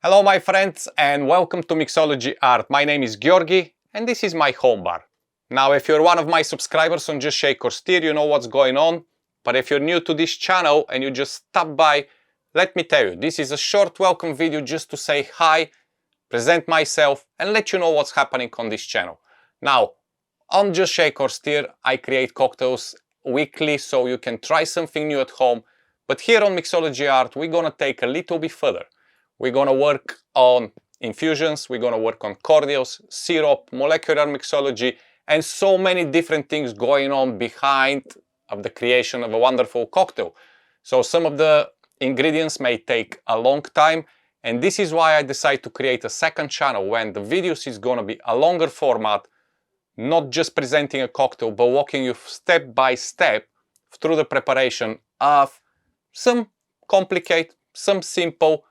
Hello my friends and welcome to Mixology Art. My name is Georgi and this is my home bar. Now if you're one of my subscribers on Just Shake or Stir, you know what's going on. But if you're new to this channel and you just stop by, let me tell you, this is a short welcome video just to say hi, present myself and let you know what's happening on this channel. Now, on Just Shake or Stir, I create cocktails weekly so you can try something new at home. But here on Mixology Art, we're gonna take a little bit further. We're gonna work on infusions, we're gonna work on cordials, syrup, molecular mixology, and so many different things going on behind of the creation of a wonderful cocktail. So some of the ingredients may take a long time, and this is why I decided to create a second channel when the videos is gonna be a longer format, not just presenting a cocktail, but walking you step by step through the preparation of some complicated, some simple,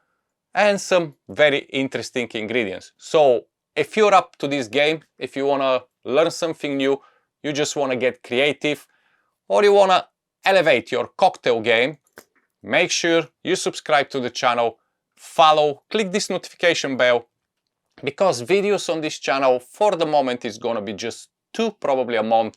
and some very interesting ingredients. So if you're up to this game, if you want to learn something new, you just want to get creative, or you want to elevate your cocktail game, make sure you subscribe to the channel, follow, click this notification bell, because videos on this channel for the moment is going to be just 2 probably a month,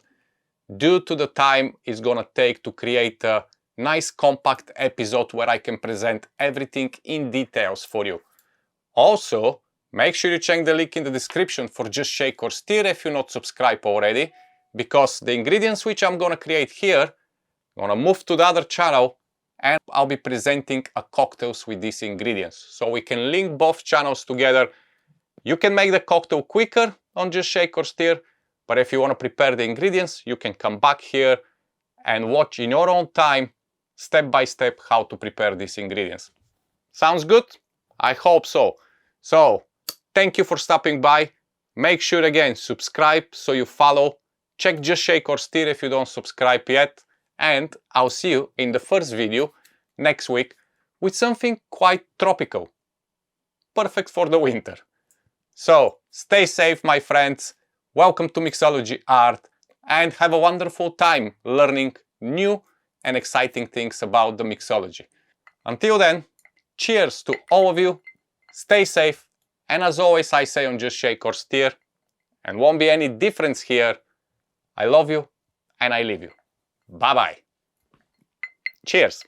due to the time it's going to take to create a nice compact episode where I can present everything in details for you. Also, make sure you check the link in the description for Just Shake or Stir if you're not subscribed already, because the ingredients which I'm gonna create here, I'm gonna move to the other channel and I'll be presenting a cocktails with these ingredients. So we can link both channels together. You can make the cocktail quicker on Just Shake or Stir, but if you want to prepare the ingredients, you can come back here and watch in your own time, step by step, how to prepare these ingredients. Sounds good? I hope so. So, thank you for stopping by. Make sure again, subscribe so you follow. Check Just Shake or Stir if you don't subscribe yet. And I'll see you in the first video next week with something quite tropical. Perfect for the winter. So, stay safe my friends. Welcome to Mixology Art and have a wonderful time learning new and exciting things about the mixology. Until then, cheers to all of you, stay safe, and as always I say on Just Shake or Stir, and won't be any difference here, I love you and I leave you. Bye bye. Cheers.